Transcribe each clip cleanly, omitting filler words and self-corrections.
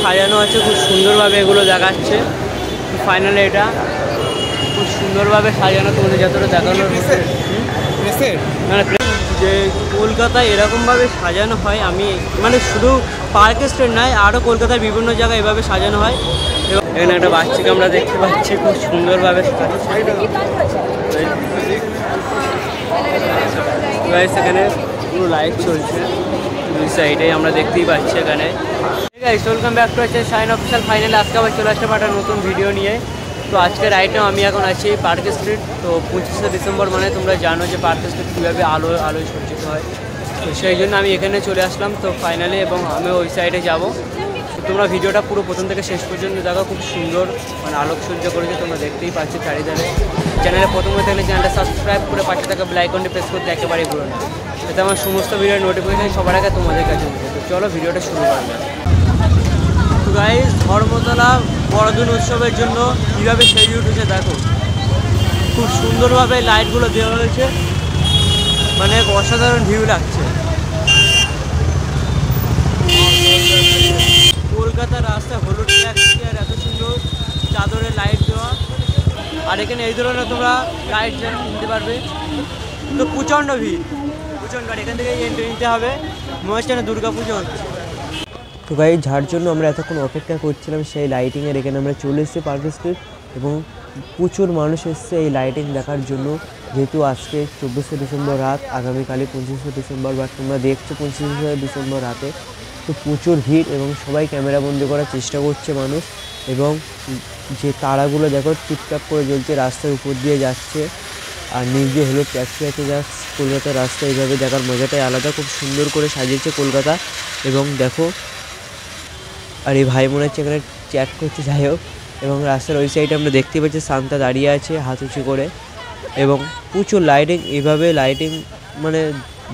সাজানো আছে খুব সুন্দরভাবে, এগুলো দেখাচ্ছে। ফাইনালি এটা খুব সুন্দরভাবে সাজানো, তোমাদের যতটা দেখানোর যে কলকাতায় এরকমভাবে সাজানো হয়, আমি মানে শুধু পার্ক স্ট্রিট নয়, আরও কলকাতার বিভিন্ন জায়গায় এভাবে সাজানো হয়। এবং এখানে একটা বাচ্চাকে আমরা দেখতে পাচ্ছি খুব সুন্দরভাবে এখানে পুরো লাইট চলছে দুই সাইডে, আমরা দেখতেই পাচ্ছি এখানে। ঠিক আছে, welcome back to shine official. Finally আজকে আবার চলে আসলাম একটা নতুন ভিডিও নিয়ে। তো আজকের আইটেম আমি এখন আছি পার্ক স্ট্রিট। তো 25শে ডিসেম্বর মানে তোমরা জানো যে পার্ক স্ট্রিট কীভাবে আলোয় সজ্জিত হয়, তো সেই জন্য আমি এখানে চলে আসলাম। তো ফাইনালি এবং আমি ওই সাইডে যাব। তো তোমরা ভিডিওটা পুরো প্রথম থেকে শেষ পর্যন্ত দেখো, খুব সুন্দর মানে আলোকসজ্জা করেছে, তোমরা দেখতেই পাচ্ছ চারিধারে। চ্যানেলে প্রথম হয়ে থাকলে চ্যানেলটা সাবস্ক্রাইব করে পাশে থাকা বেল আইকনটি প্রেস করতে একেবারেই ভুলো না, এতে আমার সমস্ত ভিডিওর নোটিফিকেশন সবার আগে তোমাদের কাছে উঠবে। তো চলো ভিডিওটা শুরু করা যাক। তো গাইস, ধর্মতলা বড়দিন উৎসবের জন্য কীভাবে সেজে উঠেছে দেখো, খুব সুন্দরভাবে লাইটগুলো দেওয়া হয়েছে, মানে অসাধারণ ভিউ লাগছে। কলকাতার রাস্তা হলুদ ট্যাক্সি আর এত সুন্দর চাদরের লাইট দেওয়া, আর এখানে এই ধরনের তোমরা লাইট নিতে পারবে। তো প্রচণ্ড ভিড়, প্রচণ্ড, আর এখান থেকে এন্ট্রি নিতে হবে। মনে হচ্ছে না দুর্গা পুজো হচ্ছে। তো গাইস, যার জন্য আমরা এতক্ষণ অপেক্ষা করছিলাম সেই লাইটিংয়ের, এখানে আমরা চলে এসেছি পার্ক স্ট্রিট এবং প্রচুর মানুষ এসছে এই লাইটিং দেখার জন্য। যেহেতু আজকে 24শে ডিসেম্বর রাত, আগামীকালই 25শে ডিসেম্বর, বা তোমরা দেখছো 25শে ডিসেম্বর রাতে। তো প্রচুর ভিড় এবং সবাই ক্যামেরাবন্দি করার চেষ্টা করছে মানুষ। এবং যে তারাগুলো দেখো টিপটাপ করে জ্বলছে, রাস্তার উপর দিয়ে যাচ্ছে, আর নিচ দিয়ে হলো ট্যাক্সি আছে। যা কলকাতার রাস্তা এইভাবে দেখার মজাটাই আলাদা, খুব সুন্দর করে সাজিয়েছে কলকাতা। এবং দেখো, আর এই ভাই মনে হচ্ছে এখানে চ্যাট করছে, যাই হোক। এবং রাস্তার ওই সাইডে আমরা দেখতে পাচ্ছি শান্তা দাঁড়িয়ে আছে হাত উঁচু করে, এবং প্রচুর লাইটিং। এইভাবে লাইটিং মানে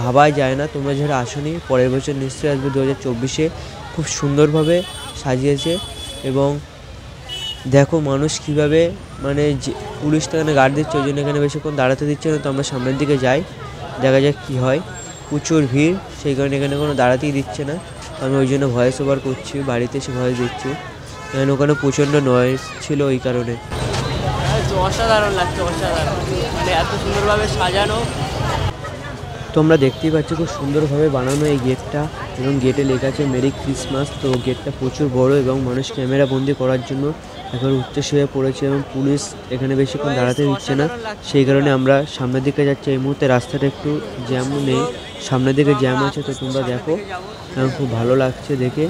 ভাবাই যায় না। তোমরা যারা আসোনি, পরের বছর নিশ্চয়ই আসবে 2024-এ। খুব সুন্দরভাবে সাজিয়েছে। এবং দেখো মানুষ কীভাবে মানে যে পুলিশটা এখানে গার্ড দিচ্ছে, ওই জন্য এখানে বেশিক্ষণ দাঁড়াতে দিচ্ছে না। তো আমরা সামনের দিকে যাই, দেখা যাক কী হয়। প্রচুর ভিড়, সেই কারণে এখানে কোনো দাঁড়াতেই দিচ্ছে না। আমি ওই জন্য ভয়েস ওভার করছি, বাড়িতে এসে ভয়েস দিচ্ছি, কারণ ওখানে প্রচণ্ড নয়েজ ছিল ওই কারণে। অসাধারণ লাগছে, অসাধারণ, মানে এত সুন্দরভাবে সাজানো। তোমরা দেখতেই পাচ্ছ খুব সুন্দরভাবে বানানো এই গেটটা, এবং গেটে লেখা আছে মেরি ক্রিসমাস। তো গেটটা প্রচুর বড় এবং মানুষ ক্যামেরা বন্দি করার জন্য এখন উচ্ছ্বাস হয়ে পড়েছে, এবং পুলিশ এখানে বেশিক্ষণ দাঁড়াতে দিচ্ছে না। সেই কারণে আমরা সামনের দিকে যাচ্ছি। এই মুহূর্তে রাস্তাটা একটু জ্যাম নেই, সামনের দিকে জ্যাম আছে। তো তোমরা দেখো, খুব ভালো লাগছে দেখে।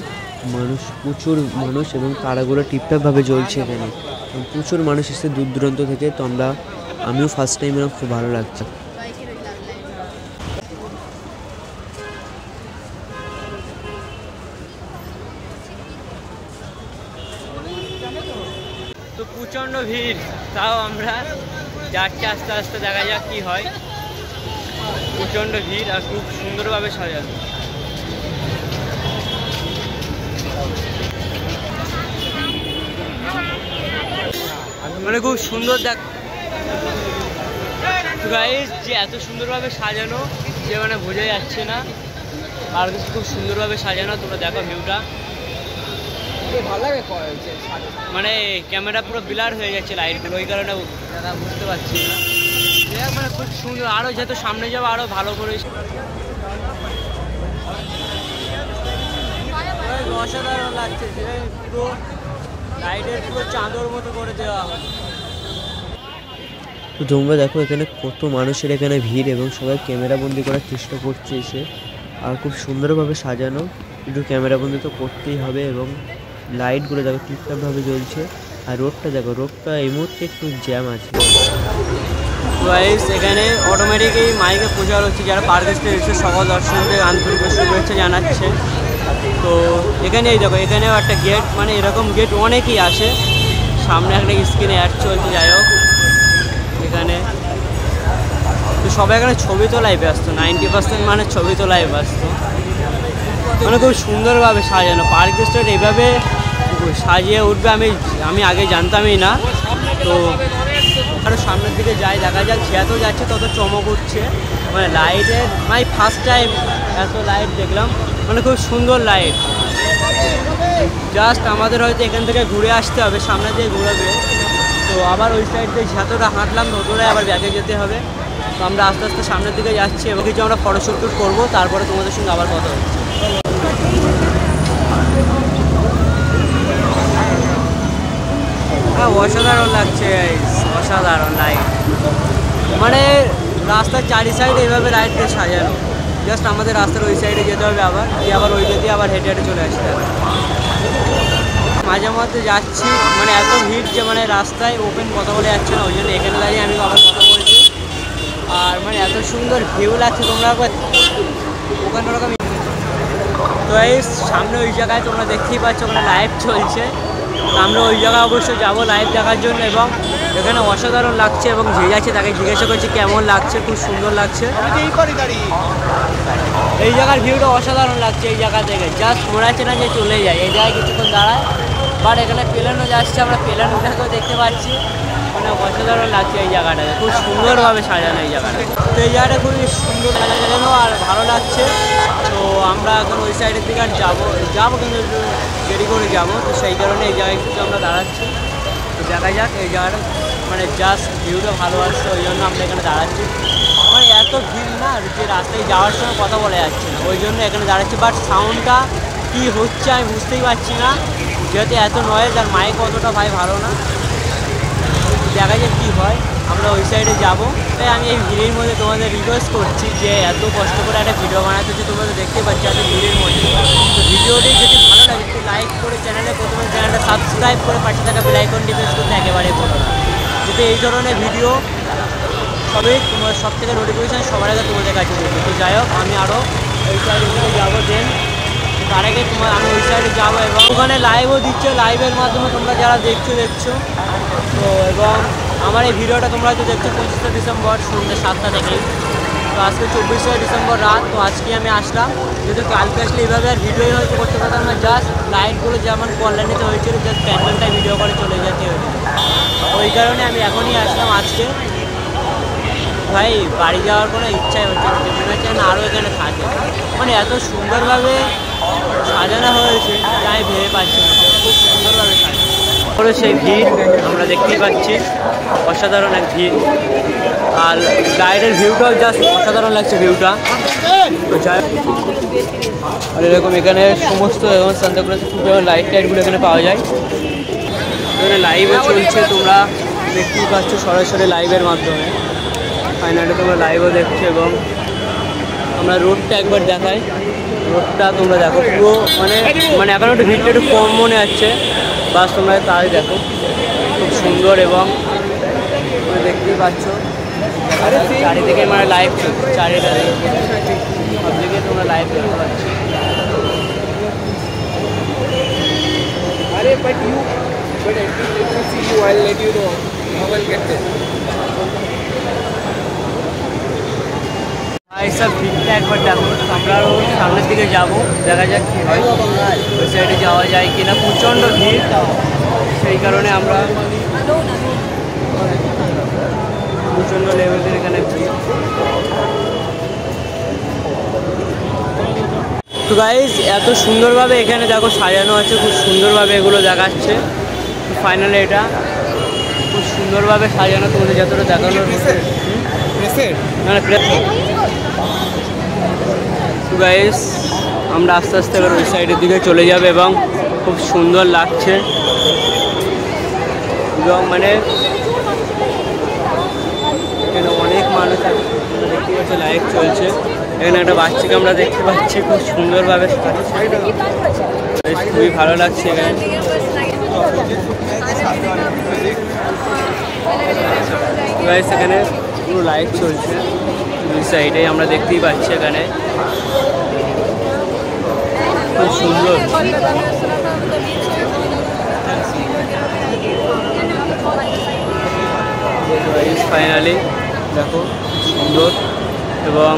মানুষ, প্রচুর মানুষ, এবং তারাগুলো টিপটাপভাবে জ্বলছে এখানে। প্রচুর মানুষ এসেছে দূর দূরান্ত থেকে। তো আমিও ফার্স্ট টাইম এরকম, খুব ভালো লাগছে। তো প্রচণ্ড ভিড়, তাও আমরা যাচ্ছি আস্তে আস্তে, দেখা যাক কী হয়। প্রচণ্ড ভিড় আর খুব সুন্দরভাবে সাজানো, মানে খুব সুন্দর দেখ গাইস, যে এত সুন্দরভাবে সাজানো যে মানে বোঝা যাচ্ছে না। আর খুব সুন্দরভাবে সাজানো, তোমরা দেখো ভিউটা, ভালো লাগে। মানে ক্যামেরা পুরো ব্লার হয়ে যাচ্ছে লাইটগুলো, ওই কারণে দাদা বুঝতে পারছি না। মানে খুব সুন্দর, আরও যেহেতু সামনে যাবো আরও ভালো করে অসাধারণ লাগছে। পুরো লাইটের পুরো চাঁদর মতো করে দেওয়া। তো তোমরা দেখো এখানে কত মানুষের এখানে ভিড়, এবং সবাই ক্যামেরাবন্দি করার চেষ্টা করছে এসে। আর খুব সুন্দরভাবে সাজানো, একটু ক্যামেরাবন্দি তো করতেই হবে। এবং লাইটগুলো দেখো ঠিকঠাকভাবে জ্বলছে। আর রোডটা দেখো, রোডটা এই মুহূর্তে একটু জ্যাম আছে। গাইস, এখানে অটোমেটিকই মাইকে প্রচার হচ্ছে, যারা পার্ক স্ট্রিট এসে সকল দর্শকদের আন্তরিক শুভেচ্ছা জানাচ্ছে। তো এখানে এই দেখো, এখানেও একটা গেট, মানে এরকম গেট অনেকেই আসে। সামনে একটা স্ক্রিনে অ্যাড চলছে, যাই হোক। এখানে তো সবাই এখানে ছবি তোলায় ব্যস্ত, 90% মানে ছবি তোলায় ব্যস্ত। মানে খুব সুন্দরভাবে সাজানো পার্ক স্ট্রিট, এইভাবে সাজিয়ে উঠবে আমি আগে জানতামই না। তো আরও সামনের দিকে যাই, দেখা যাক। যত যাচ্ছে তত চমক উঠছে, মানে লাইটের, মানে ফার্স্ট টাইম এত লাইট দেখলাম, মানে খুব সুন্দর লাইট। জাস্ট আমাদের হয়তো এখান থেকে ঘুরে আসতে হবে, সামনে দিয়ে ঘুরাবে, তো আবার ওই সাইড দিয়ে যতটা হাঁটলাম ততটাই আবার ব্যাকে যেতে হবে। তো আমরা আস্তে আস্তে সামনের দিকে যাচ্ছি এবং কিছু আমরা ফটোশ্যুট করবো, তারপরে তোমাদের সঙ্গে আবার কথা হচ্ছে। হ্যাঁ, অসাধারণ লাগছে, অসাধারণ লাইট, মানে রাস্তার চারি সাইডে এভাবে লাইট দিয়ে সাজানো। জাস্ট আমাদের রাস্তার ওই সাইডে যেতে হবে, আবার ওই যেতে আবার হেঁটে হেঁটে চলে আসতে হবে। মাঝে মধ্যে যাচ্ছি, মানে এত ভিড় যে মানে রাস্তায় ওপেন কথা বলে যাচ্ছে না, ওই জন্য এখানে দাঁড়িয়ে আমি আবার কথা বলছি। আর মানে এত সুন্দর ভিউ লাগছে, তোমরা একবার ওখানে ওরকম। তো এই সামনে ওই জায়গায় তোমরা দেখতেই পাচ্ছ ওখানে লাইভ চলছে, আমরা ওই জায়গায় অবশ্যই যাবো লাইভ দেখার জন্য। এবং এখানে অসাধারণ লাগছে এবং যে যাচ্ছে তাকে জিজ্ঞাসা করছি কেমন লাগছে, খুব সুন্দর লাগছে। এই জায়গার ভিউটা অসাধারণ লাগছে, এই জায়গা থেকে জাস্ট মনে হচ্ছে না যে চলে যায়, এই জায়গায় কিছুক্ষণ দাঁড়ায়। বাট এখানে প্লেনও যাচ্ছে, আমরা প্লেনটাকেও দেখতে পাচ্ছি, মানে অসাধারণ লাগছে এই জায়গাটাকে, খুব সুন্দরভাবে সাজানো এই জায়গাটা। তো এই জায়গাটা খুবই সুন্দর সাজানো আর ভালো লাগছে। তো আমরা এখন ওই সাইডের দিকে আর যাবো কিন্তু একটু দেরি করে যাবো, তো সেই কারণে এই জায়গায় কিছু আমরা দাঁড়াচ্ছি। তো দেখা যাক এই জায়গাটা, মানে জাস্ট ভিউটা ভালো আসছে, ওই জন্য আমরা এখানে দাঁড়াচ্ছি। মানে এত ভিড় না যে রাস্তায় যাওয়ার সময় কথা বলা যাচ্ছে না, ওই জন্য এখানে দাঁড়াচ্ছি। বাট সাউন্ডটা কী হচ্ছে আমি বুঝতেই পারছি না, যেহেতু এত নয়েজ আর মাইক অতটা ভাই ভালো না। দেখা যাক কী হয়, আমরা ওই সাইডে যাবো। তাই আমি এই ভিড়ের মধ্যে তোমাদের রিকোয়েস্ট করছি যে এত কষ্ট করে একটা ভিডিও বানাতে হচ্ছে, তোমরা দেখতে পাচ্ছি এত ভিড়ের মধ্যে। তো ভিডিওটি যদি ভালো লাগে একটু লাইক করে প্রথমে চ্যানেলটা সাবস্ক্রাইব করে পাশে থাকা বেল আইকনটি প্রেস করতে একেবারে ভুলো না, যাতে এই ধরনের ভিডিও তোমার সব থেকে নোটিফিকেশান সবার আগে তোমাদের কাছে দেবে। তো যাই হোক, আমি আরও ওই সাইডের দিকে যাবো, তার আগে আমি ওই সাইডে যাবো এবং ওখানে লাইভও দিচ্ছে, লাইভের মাধ্যমে তোমরা যারা দেখছো। তো এবং আমার এই ভিডিওটা তোমরা হয়তো দেখছো 25শে ডিসেম্বর সন্ধ্যে 7টা থেকে। তো আজকে 24শে ডিসেম্বর রাত। তো আজকে আমি আসলাম, যেহেতু কালকে আসলে এইভাবে আর ভিডিওই হয়তো করতে পারতাম না, জাস্ট লাইটগুলো যেমন কল্যাণীতে হয়েছিল জাস্ট প্যান্ডেলটাই ভিডিও করে চলে যেতে হয়েছিল। ওই কারণে আমি এখনই আসলাম আজকে। ভাই বাড়ি যাওয়ার কোনো ইচ্ছাই হচ্ছে না, মনে হচ্ছে না আরও এখানে থাকে, মানে এত সুন্দরভাবে সাজানো হয়েছে যা আমি ভেবে পাচ্ছি না, খুব সুন্দরভাবে সাজানো। সেই ভিড় আমরা দেখতেই পাচ্ছি, অসাধারণ এক ভিড়। আর গাইডের ভিউটাও জাস্ট অসাধারণ লাগছে ভিউটা। আর এরকম এখানে সমস্ত সান্তাক্রুজ লাইট টাইটগুলো এখানে পাওয়া যায়, এখানে লাইভও চলছে, তোমরা দেখতেই পাচ্ছ সরাসরি লাইভের মাধ্যমে। ফাইনালি তোমরা লাইভও দেখছো এবং আমরা রোডটা একবার দেখাই, রোডটা তোমরা দেখো পুরো মানে এখন একটু ভিড়টা একটু কম মনে হচ্ছে, বাস তোমরা তাই দেখো খুব সুন্দর। এবং তোমরা দেখতেই পাচ্ছ চারিদিকে মানে লাইভ চলছে, চারিদিকে সব দিকে তোমরা লাইভ দেখতে পাচ্ছ। এইসব ভিড়টা একবার দেখো, আমরা সামনের দিকে যাবো, দেখা যাক কী হয়, ওই সাইডে যাওয়া যায় কিনা। প্রচণ্ড ভিড়, সেই কারণে আমরা প্রচণ্ড লেভেলের এখানে ভিড়। তো গাইজ এত সুন্দরভাবে এখানে দেখো সাজানো আছে, খুব সুন্দরভাবে এগুলো দেখাচ্ছে। ফাইনালি এটা খুব সুন্দরভাবে সাজানো, তোমাদের যতটা দেখানোর গাইস আমরা আস্তে আস্তে এবার ওই সাইডের দিকে চলে যাবে এবং খুব সুন্দর লাগছে এবং মানে এখানে অনেক মানুষ দেখতে পাচ্ছি, লাইভ চলছে। এখানে একটা বাচ্চাকে আমরা দেখতে পাচ্ছি, খুব সুন্দরভাবে খুবই ভালো লাগছে এখানে। গাইস এখানে পুরো লাইভ চলছে দুই সাইডে, আমরা দেখতেই পাচ্ছি এখানে খুব সুন্দর। ফাইনালি দেখো সুন্দর এবং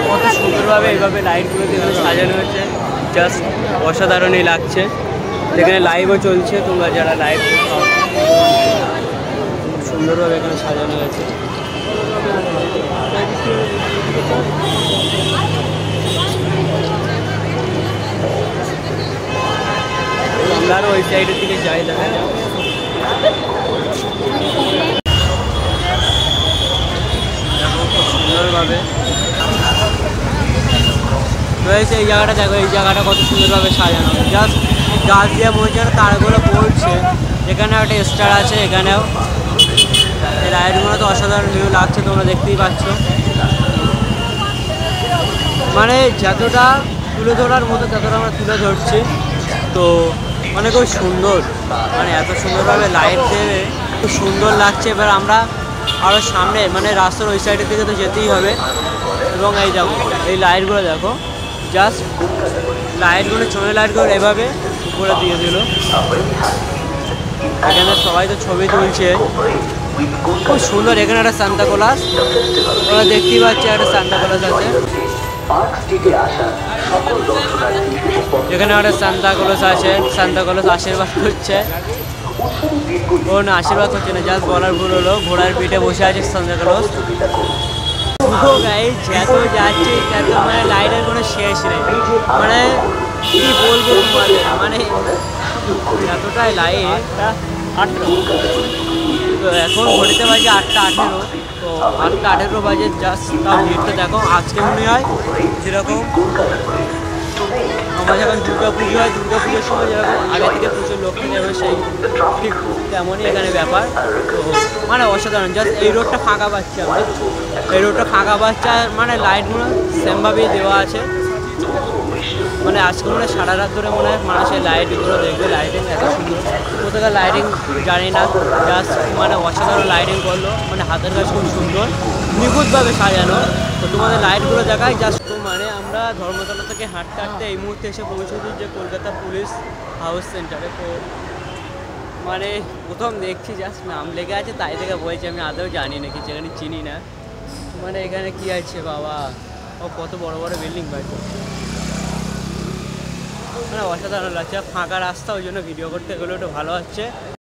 কত সুন্দরভাবে সুন্দরভাবে লাইটগুলো দিয়ে সাজানো হয়েছে, জাস্ট অসাধারণই লাগছে। এখানে লাইভও চলছে, তোমরা যারা লাইভ সুন্দরভাবে এখানে সাজানো হয়েছে। আমরা আরও ওই সাইডের দিকে যাই, দেখা সুন্দরভাবে রয়েছে। এই জায়গাটা দেখো, এই জায়গাটা কত সুন্দরভাবে সাজানো, জাস্ট গাছ দিয়ে মনে হচ্ছে তারগুলো পড়ছে। এখানেও একটা স্টার আছে, এখানেও এই লাইটগুলো তো অসাধারণ ভিউ লাগছে, তোমরা দেখতেই পাচ্ছ। মানে যতটা তুলে ধরার মতো ততটা আমরা তুলে ধরছি। তো মানে খুব সুন্দর, মানে এত সুন্দরভাবে লাইট দেবে, খুব সুন্দর লাগছে। এবার আমরা আরও সামনে মানে রাস্তার ওই সাইডের দিকে তো যেতেই হবে। এবং এই দেখো এই লাইটগুলো দেখো, জাস্ট লাইটগুলো ছোটো লাইটগুলো এভাবে উপরে দিয়ে দিল। এখানে সবাই তো ছবি তুলছে, খুব সুন্দর। এখানে একটা সান্তা ক্লজ, তোমরা দেখতেই পাচ্ছি একটা সান্তা ক্লজ আছে। এখানে একটা সান্তা ক্লজ আছে, সান্তা ক্লজ আশীর্বাদ করছে। ও না, আশীর্বাদ করছে না, জাস্ট বলার ভুল হলো। ঘোড়ার পিঠে বসে আছে সান্তা ক্লজ। যত যাচ্ছে তত মানে লাইটের কোনো শেষ নেই, মানে কি বলবো তোমাদের, মানে এতটাই লাইট। তো এখন ঘড়িতে বাজে 8:18, তো 8:18 বাজে, জাস্ট তাও ভিড়টা দেখো। আজকে মনে হয় যেরকম আমার যখন দুর্গা পুজো হয়, দুর্গা পুজোর সময় যেরকম আগে থেকে প্রচুর লোক থেকে যাবে, সেই ঠিক তেমনই এখানে ব্যাপার। তো মানে অসাধারণ, জাস্ট এই রোডটা ফাঁকা পাচ্ছে আমরা, এই রোডটা ফাঁকা পাচ্ছে। মানে লাইটগুলো সেমভাবেই দেওয়া আছে। মানে আজকে মনে হয় সারা রাত ধরে মনে হয় মানুষ এই লাইটগুলো দেখবে। লাইটিং এত সুন্দর, কোথাকার লাইটিং জানি না, জাস্ট মানে অসাধারণ লাইটিং করলো। মানে হাতের কাজ খুব সুন্দর, নিখুঁতভাবে সাজানো। তো তোমাদের লাইটগুলো দেখায় জাস্ট। মানে আমরা ধর্মতলা থেকে হাঁটতে হাঁটতে এই মুহূর্তে এসে পৌঁছেছি যে কলকাতা পুলিশ হাউস সেন্টারে। তো মানে প্রথম দেখছি, জাস্ট নাম লেগে আছে তাই থেকে বলছি, আমি আদৌ জানি না কিছু, এখানে চিনি না। মানে এখানে কি আছে বাবা, ও কত বড় বড় বিল্ডিং বাড়ছে, মানে অসাধারণ লাগছে। ফাঁকা রাস্তা, ওই জন্য ভিডিও করতে গেলে একটু ভালো হচ্ছে।